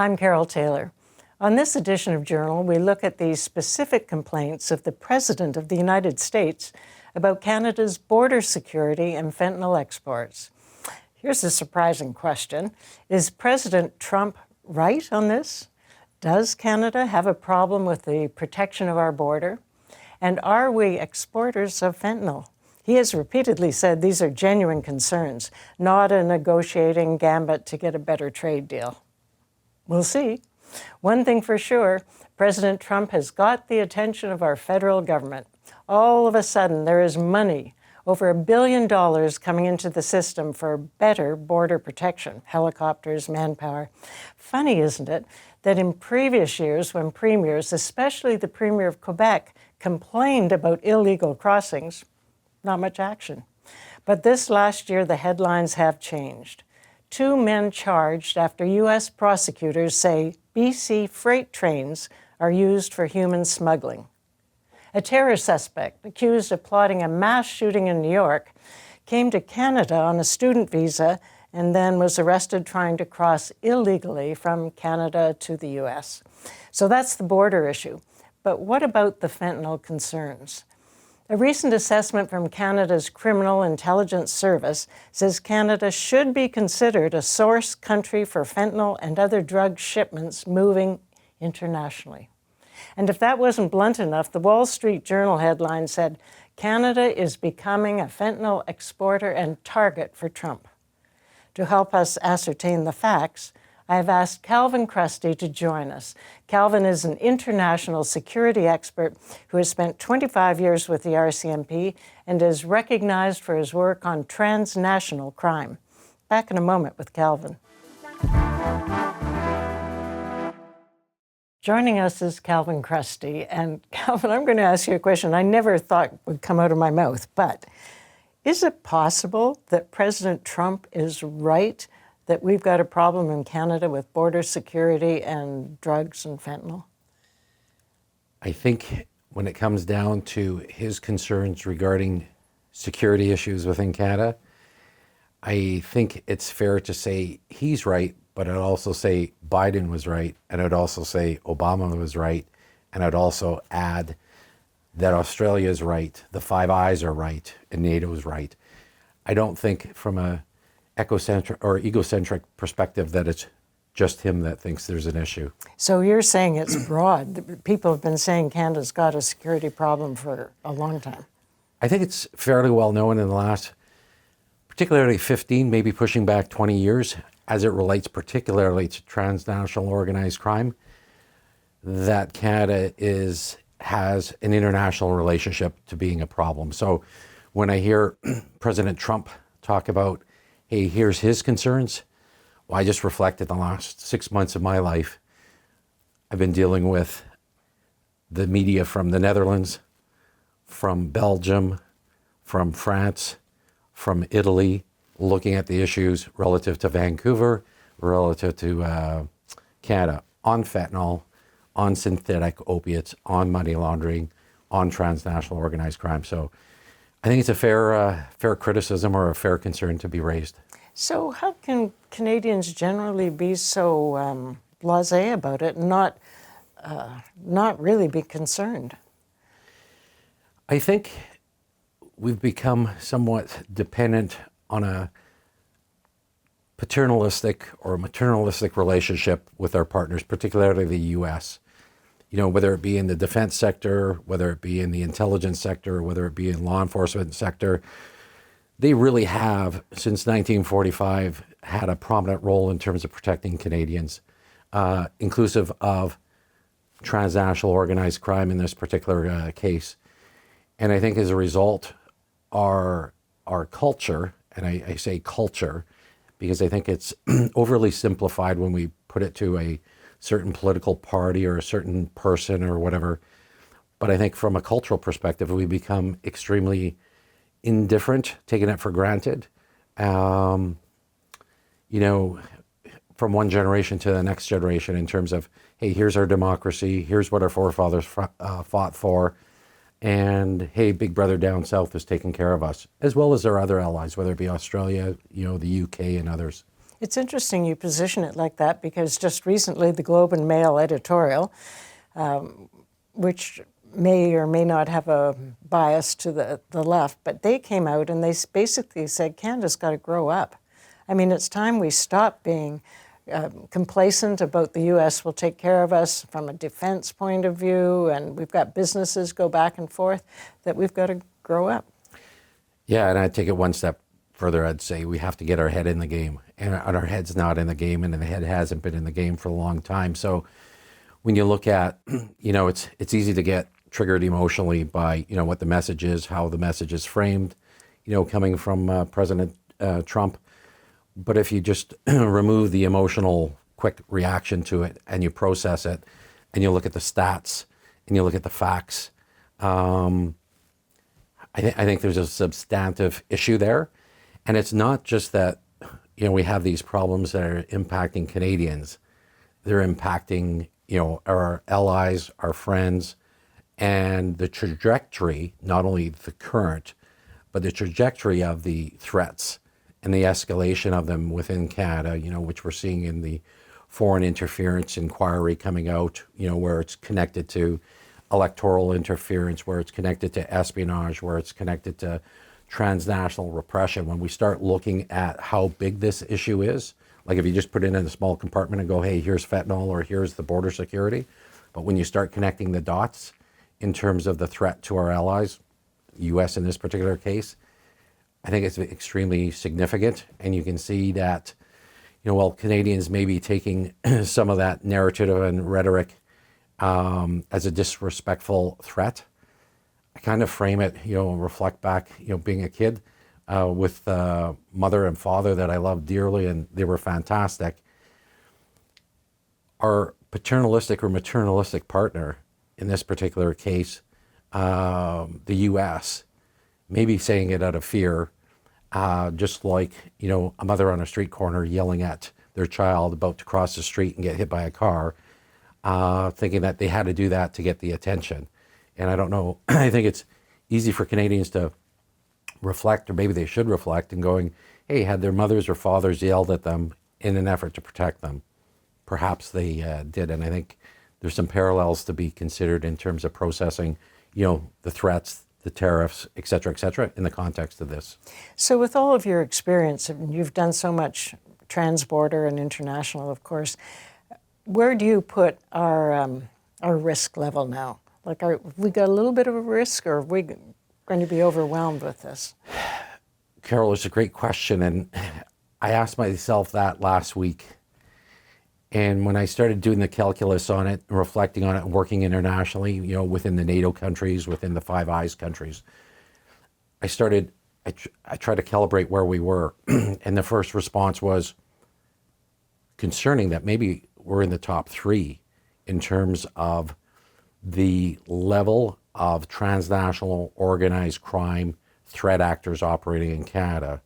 I'm Carole Taylor. On this edition of Journal, we look at the specific complaints of the President of the United States about Canada's border security and fentanyl exports. Here's a surprising question. Is President Trump right on this? Does Canada have a problem with the protection of our border? And are we exporters of fentanyl? He has repeatedly said these are genuine concerns, not a negotiating gambit to get a better trade deal. We'll see. One thing for sure, President Trump has got the attention of our federal government. All of a sudden, there is money, over $1 billion coming into the system for better border protection, helicopters, manpower. Funny, isn't it, that in previous years when premiers, especially the Premier of Quebec, complained about illegal crossings, not much action. But this last year, the headlines have changed. 2 men charged after U.S. prosecutors say BC freight trains are used for human smuggling. A terror suspect accused of plotting a mass shooting in New York came to Canada on a student visa and then was arrested trying to cross illegally from Canada to the U.S. So that's the border issue. But what about the fentanyl concerns? A recent assessment from Canada's Criminal Intelligence Service says Canada should be considered a source country for fentanyl and other drug shipments moving internationally. And if that wasn't blunt enough, the Wall Street Journal headline said, Canada is becoming a fentanyl exporter and target for Trump. To help us ascertain the facts, I have asked Calvin Chrustie to join us. Calvin is an international security expert who has spent 25 years with the RCMP and is recognized for his work on transnational crime. Back in a moment with Calvin. Joining us is Calvin Chrustie. And Calvin, I'm going to ask you a question I never thought would come out of my mouth, but is it possible that President Trump is right that we've got a problem in Canada with border security and drugs and fentanyl? I think when it comes down to his concerns regarding security issues within Canada, I think it's fair to say he's right, but I'd also say Biden was right, and I'd also say Obama was right, and I'd also add that Australia is right, the Five Eyes are right, and NATO is right. I don't think from a egocentric perspective that it's just him that thinks there's an issue. So you're saying it's broad. People have been saying Canada's got a security problem for a long time. I think it's fairly well known in the last, particularly 15, maybe pushing back 20 years, as it relates particularly to transnational organized crime, that Canada has an international relationship to being a problem. So when I hear President Trump talk about, hey, here's his concerns, well, I just reflected the last 6 months of my life. I've been dealing with the media from the Netherlands, from Belgium, from France, from Italy, looking at the issues relative to Vancouver, relative to Canada, on fentanyl, on synthetic opiates, on money laundering, on transnational organized crime. So I think it's a fair criticism or a fair concern to be raised. So how can Canadians generally be so blasé about it and not really be concerned? I think we've become somewhat dependent on a paternalistic or maternalistic relationship with our partners, particularly the U.S. You know, whether it be in the defense sector, whether it be in the intelligence sector, whether it be in law enforcement sector, they really have, since 1945, had a prominent role in terms of protecting Canadians, inclusive of transnational organized crime in this particular case. And I think as a result, our culture, and I say culture, because I think it's overly simplified when we put it to a certain political party or a certain person or whatever. But I think from a cultural perspective, we become extremely indifferent, taking it for granted. You know, from one generation to the next generation in terms of, hey, here's our democracy, here's what our forefathers fought for, and hey, big brother down south is taking care of us, as well as our other allies, whether it be Australia, you know, the UK and others. It's interesting you position it like that because just recently the Globe and Mail editorial, which may or may not have a bias to the left, but they came out and they basically said Canada's got to grow up. I mean, it's time we stop being complacent about the U.S. will take care of us from a defense point of view, and we've got businesses go back and forth, that we've got to grow up. Yeah, and I'd take it one step further. I'd say we have to get our head in the game, and our head's not in the game, and the head hasn't been in the game for a long time. So when you look at, it's easy to get triggered emotionally by, what the message is, how the message is framed, coming from President Trump. But if you just remove the emotional quick reaction to it and you process it and you look at the stats and you look at the facts, I think there's a substantive issue there. And it's not just that, we have these problems that are impacting Canadians. They're impacting, our allies, our friends, and the trajectory, not only the current, but the trajectory of the threats and the escalation of them within Canada, which we're seeing in the foreign interference inquiry coming out, where it's connected to electoral interference, where it's connected to espionage, where it's connected to transnational repression. When we start looking at how big this issue is, like if you just put it in a small compartment and go, hey, here's fentanyl or here's the border security, but when you start connecting the dots in terms of the threat to our allies, U.S. in this particular case, I think it's extremely significant. And you can see that, while Canadians may be taking some of that narrative and rhetoric as a disrespectful threat, I kind of frame it, reflect back, being a kid with mother and father that I loved dearly, and they were fantastic. Our paternalistic or maternalistic partner, in this particular case, the U.S., maybe saying it out of fear, just like, a mother on a street corner yelling at their child about to cross the street and get hit by a car, thinking that they had to do that to get the attention. And I don't know, I think it's easy for Canadians to reflect, or maybe they should reflect, and going, hey, had their mothers or fathers yelled at them in an effort to protect them? Perhaps they did. And I think there's some parallels to be considered in terms of processing, the threats, the tariffs, et cetera, in the context of this. So with all of your experience, and you've done so much transborder and international, of course, where do you put our risk level now? Like, we got a little bit of a risk, or are we going to be overwhelmed with this? Carole, it's a great question. And I asked myself that last week. And when I started doing the calculus on it, reflecting on it, working internationally, within the NATO countries, within the Five Eyes countries, I tried to calibrate where we were. And the first response was concerning that maybe we're in the top three in terms of the level of transnational organized crime threat actors operating in Canada.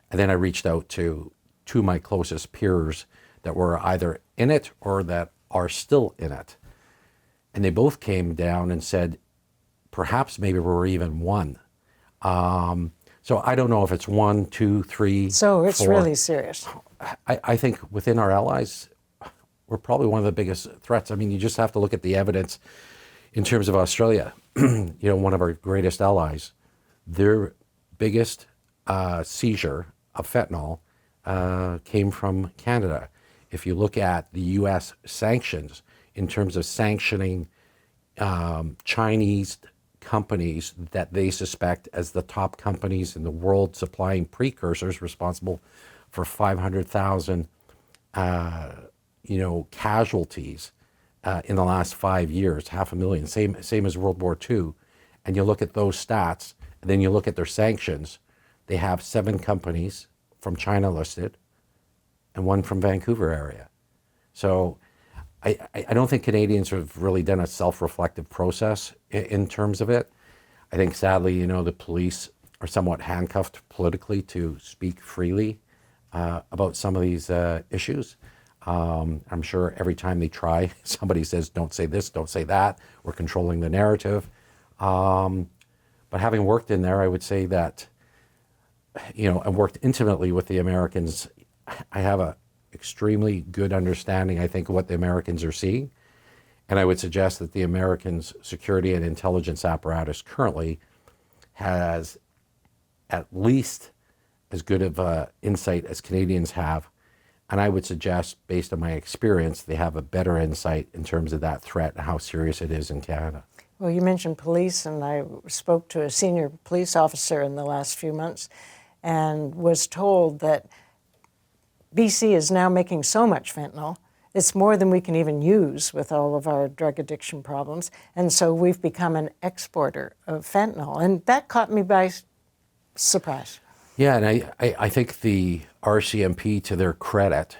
And then I reached out to two of my closest peers that were either in it or that are still in it. And they both came down and said, perhaps maybe we're even one. So I don't know if it's 1, 2, 3. So it's 4. really serious. I think within our allies, we're probably one of the biggest threats. I mean, you just have to look at the evidence in terms of Australia, one of our greatest allies. Their biggest seizure of fentanyl came from Canada. If you look at the U.S. sanctions in terms of sanctioning Chinese companies that they suspect as the top companies in the world supplying precursors responsible for 500,000 casualties in the last 5 years, 500,000, same as World War II. And you look at those stats, and then you look at their sanctions. They have 7 companies from China listed and 1 from Vancouver area. So I don't think Canadians have really done a self-reflective process in terms of it. I think sadly, the police are somewhat handcuffed politically to speak freely about some of these issues. I'm sure every time they try, somebody says, don't say this, don't say that. We're controlling the narrative. But having worked in there, I would say that, and worked intimately with the Americans, I have extremely good understanding, I think, of what the Americans are seeing. And I would suggest that the Americans' security and intelligence apparatus currently has at least as good of insight as Canadians have. And I would suggest, based on my experience, they have a better insight in terms of that threat and how serious it is in Canada. Well, you mentioned police, and I spoke to a senior police officer in the last few months and was told that BC is now making so much fentanyl. It's more than we can even use with all of our drug addiction problems. And so we've become an exporter of fentanyl. And that caught me by surprise. Yeah, and I think the RCMP, to their credit,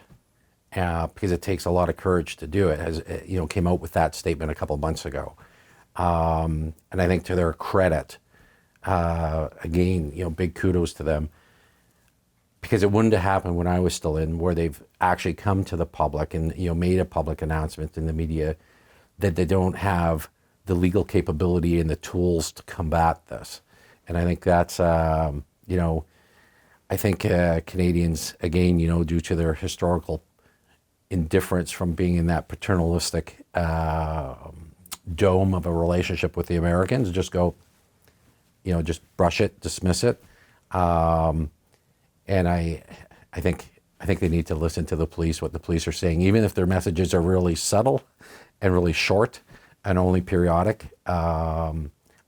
because it takes a lot of courage to do it, has came out with that statement a couple of months ago. And I think to their credit, again, big kudos to them, because it wouldn't have happened when I was still in, where they've actually come to the public and made a public announcement in the media that they don't have the legal capability and the tools to combat this. And I think that's I think Canadians, again, due to their historical indifference from being in that paternalistic dome of a relationship with the Americans, just go, just brush it, dismiss it. And I think they need to listen to the police, what the police are saying, even if their messages are really subtle and really short and only periodic. I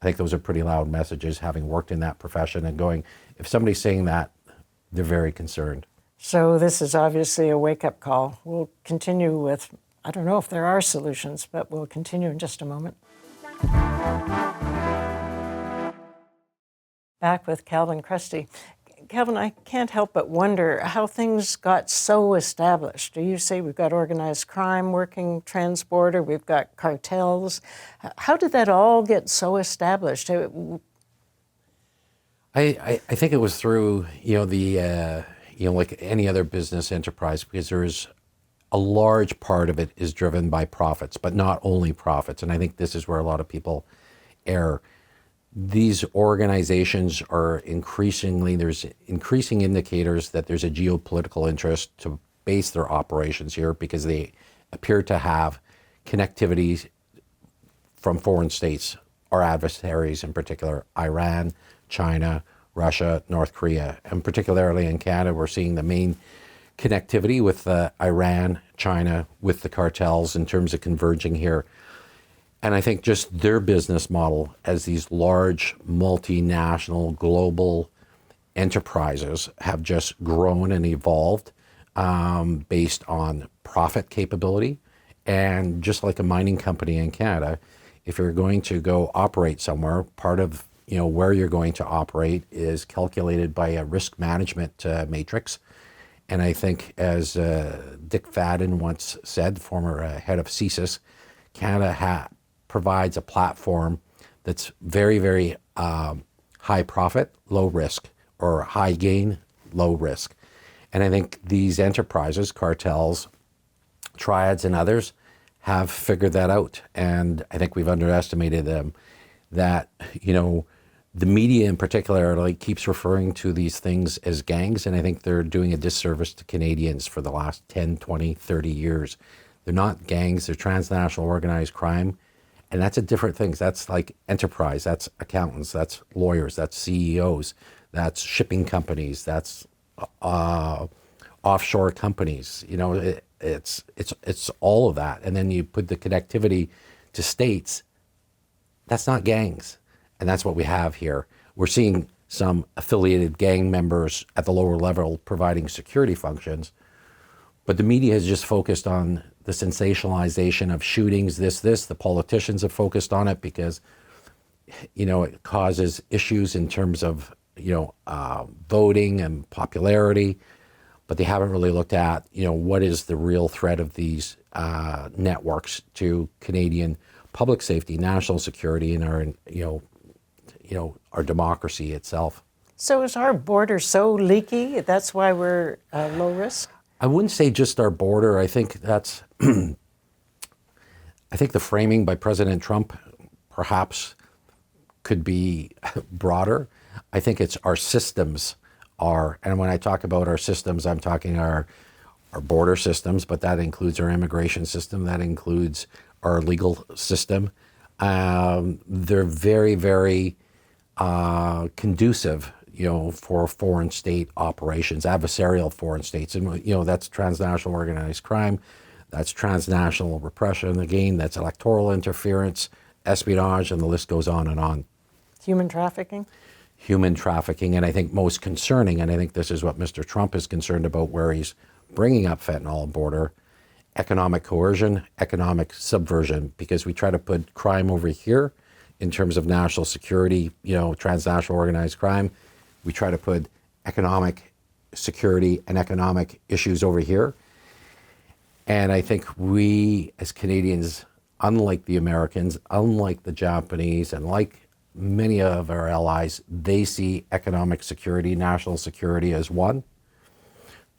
think those are pretty loud messages, having worked in that profession and going, if somebody's saying that, they're very concerned. So this is obviously a wake-up call. We'll continue with, I don't know if there are solutions, but we'll continue in just a moment. Back with Calvin Chrustie. Calvin, I can't help but wonder how things got so established. You say we've got organized crime working transborder, we've got cartels. How did that all get so established? I think it was through, like any other business enterprise, because there's a large part of it is driven by profits, but not only profits. And I think this is where a lot of people err. These organizations are there's increasing indicators that there's a geopolitical interest to base their operations here, because they appear to have connectivity from foreign states, our adversaries in particular, Iran, China, Russia, North Korea, and particularly in Canada, we're seeing the main connectivity with Iran, China, with the cartels in terms of converging here. And I think just their business model as these large multinational global enterprises have just grown and evolved based on profit capability. And just like a mining company in Canada, if you're going to go operate somewhere, part of where you're going to operate is calculated by a risk management matrix. And I think, as Dick Fadden once said, former head of CSIS, Canada provides a platform that's very, very high profit, low risk, or high gain, low risk. And I think these enterprises, cartels, triads, and others have figured that out. And I think we've underestimated them. That, the media in particular keeps referring to these things as gangs, and I think they're doing a disservice to Canadians for the last 10, 20, 30 years. They're not gangs, they're transnational organized crime, and that's a different thing. That's like enterprise, that's accountants, that's lawyers, that's CEOs, that's shipping companies, that's offshore companies. It's all of that. And then you put the connectivity to states, that's not gangs. And that's what we have here. We're seeing some affiliated gang members at the lower level providing security functions, but the media has just focused on the sensationalization of shootings, this. The politicians have focused on it because, it causes issues in terms of, voting and popularity, but they haven't really looked at, what is the real threat of these networks to Canadian public safety, national security, and our, our democracy itself. So is our border so leaky? That's why we're low risk? I wouldn't say just our border. I think that's, I think the framing by President Trump perhaps could be broader. I think it's our systems are, and when I talk about our systems, I'm talking our our border systems, but that includes our immigration system, that includes our legal system. They're very, very conducive, for foreign state operations, adversarial foreign states. And, that's transnational organized crime, that's transnational repression, again, that's electoral interference, espionage, and the list goes on and on. Human trafficking? Human trafficking, and I think most concerning, and I think this is what Mr. Trump is concerned about, where he's bringing up fentanyl border, economic coercion, economic subversion, because we try to put crime over here in terms of national security, transnational organized crime. We try to put economic security and economic issues over here. And I think we as Canadians, unlike the Americans, unlike the Japanese, and like many of our allies, they see economic security, national security as one.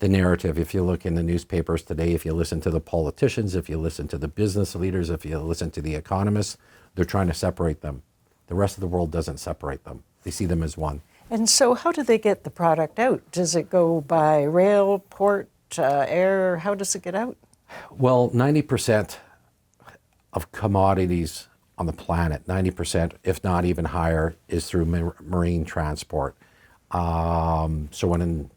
The narrative, if you look in the newspapers today, if you listen to the politicians, if you listen to the business leaders, if you listen to the economists, they're trying to separate them. The rest of the world doesn't separate them. They see them as one. And so how do they get the product out? Does it go by rail, port, air? How does it get out? Well, 90% of commodities on the planet, 90%, if not even higher, is through marine transport. So when,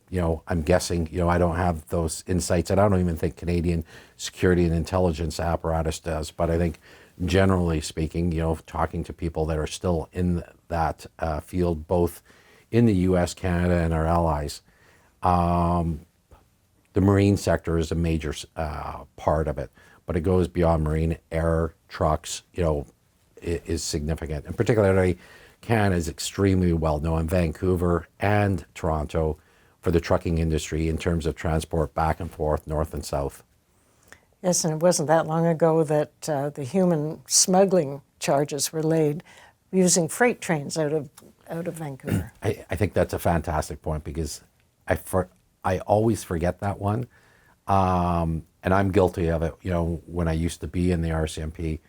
I'm guessing, I don't have those insights, and I don't even think Canadian security and intelligence apparatus does, but I think generally speaking, talking to people that are still in that field, both in the US, Canada, and our allies, the marine sector is a major part of it, but it goes beyond marine. Air, trucks, is significant. And particularly, Canada is extremely well known, Vancouver and Toronto, for the trucking industry in terms of transport back and forth, north and south. Yes, and it wasn't that long ago that the human smuggling charges were laid using freight trains out of Vancouver. I think that's a fantastic point, because I always forget that one. And I'm guilty of it, when I used to be in the RCMP,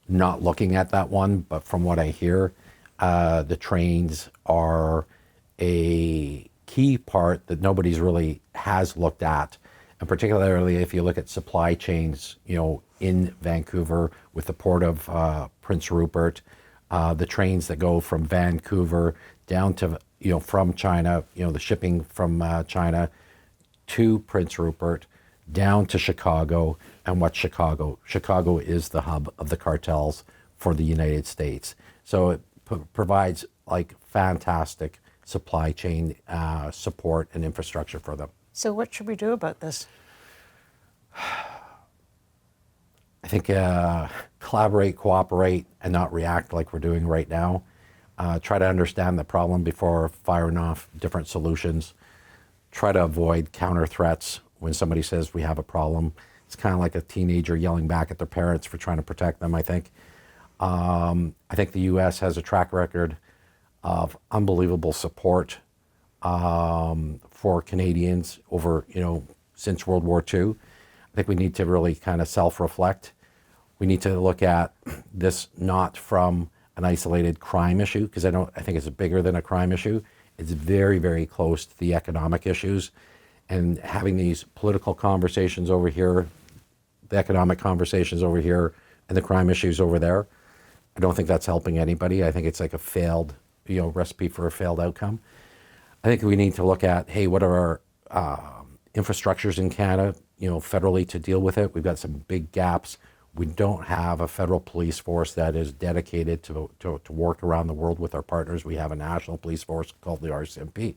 not looking at that one. But from what I hear, the trains are a key part that nobody's really has looked at. And particularly if you look at supply chains, in Vancouver with the port of Prince Rupert, the trains that go from Vancouver down to, from China, the shipping from China to Prince Rupert, down to Chicago. And what's Chicago? Chicago is the hub of the cartels for the United States. So it provides fantastic supply chain support and infrastructure for them. So what should we do about this? I think collaborate, cooperate, and not react like we're doing right now. Try to understand the problem before firing off different solutions. Try to avoid counter threats when somebody says we have a problem. It's kind of like a teenager yelling back at their parents for trying to protect them, I think. I think the U.S. has a track record of unbelievable support for Canadians over, since World War II. I think we need to really kind of self-reflect. We need to look at this not from an isolated crime issue, because I think it's bigger than a crime issue. It's very, very close to the economic issues, and having these political conversations over here, the economic conversations over here, and the crime issues over there. I don't think that's helping anybody. I think it's like a failed, recipe for a failed outcome. I think we need to look at, hey, what are our infrastructures in Canada, federally to deal with it? We've got some big gaps. We don't have a federal police force that is dedicated to work around the world with our partners. We have a national police force called the RCMP,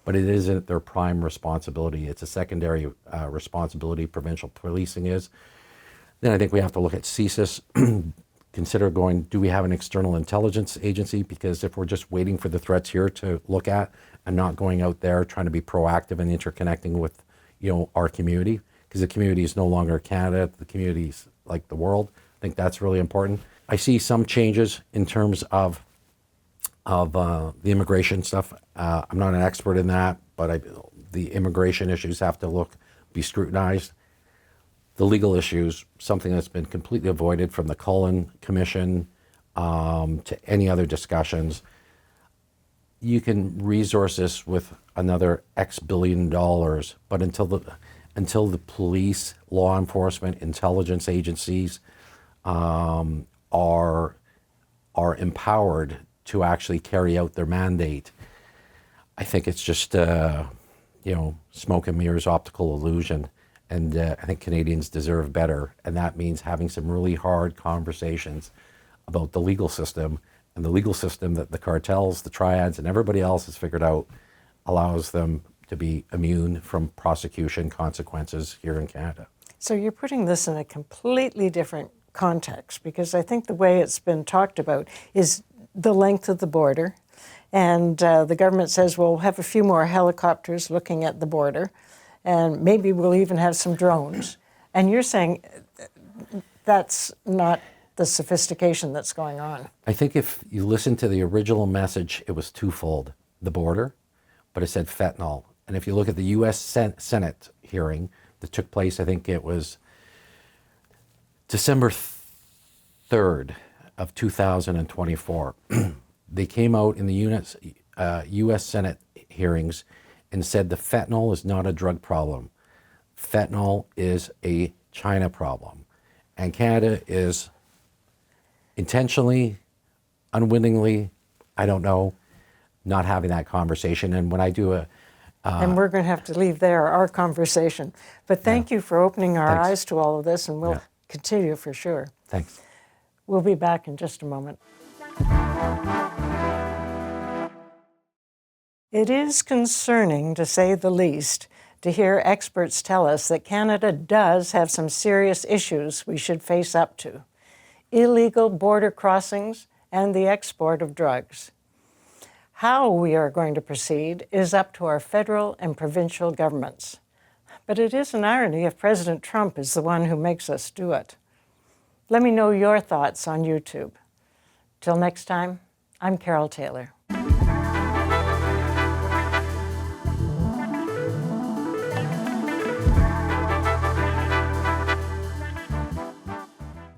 but it isn't their prime responsibility. It's a secondary responsibility, provincial policing is. Then I think we have to look at CSIS, consider going, do we have an external intelligence agency? Because if we're just waiting for the threats here to look at and not going out there trying to be proactive and interconnecting with, our community, because the community is no longer Canada, the community is like the world. I think that's really important. I see some changes in terms of the immigration stuff. I'm not an expert in that, but the immigration issues have to be scrutinized. The legal issues, something that's been completely avoided from the Cullen Commission to any other discussions. You can resource this with another X billion dollars, but until until the police, law enforcement, intelligence agencies are empowered to actually carry out their mandate, I think it's just smoke and mirrors, optical illusion. And I think Canadians deserve better. And that means having some really hard conversations about the legal system, and the legal system that the cartels, the triads, and everybody else has figured out allows them to be immune from prosecution consequences here in Canada. So you're putting this in a completely different context, because I think the way it's been talked about is the length of the border. And the government says, well, we'll have a few more helicopters looking at the border, and maybe we'll even have some drones. And you're saying that's not the sophistication that's going on. I think if you listen to the original message, it was twofold: the border, but it said fentanyl. And if you look at the U.S. Senate hearing that took place, I think it was December 3rd of 2024, they came out in the U.S. Senate hearings and said the fentanyl is not a drug problem. Fentanyl is a China problem. And Canada is intentionally, unwittingly, I don't know, not having that conversation. And when I do and we're going to have to leave there our conversation. But thank you for opening our eyes to all of this, and we'll continue for sure. Thanks. We'll be back in just a moment. It is concerning, to say the least, to hear experts tell us that Canada does have some serious issues we should face up to: illegal border crossings and the export of drugs. How we are going to proceed is up to our federal and provincial governments. But it is an irony if President Trump is the one who makes us do it. Let me know your thoughts on YouTube. Till next time, I'm Carole Taylor.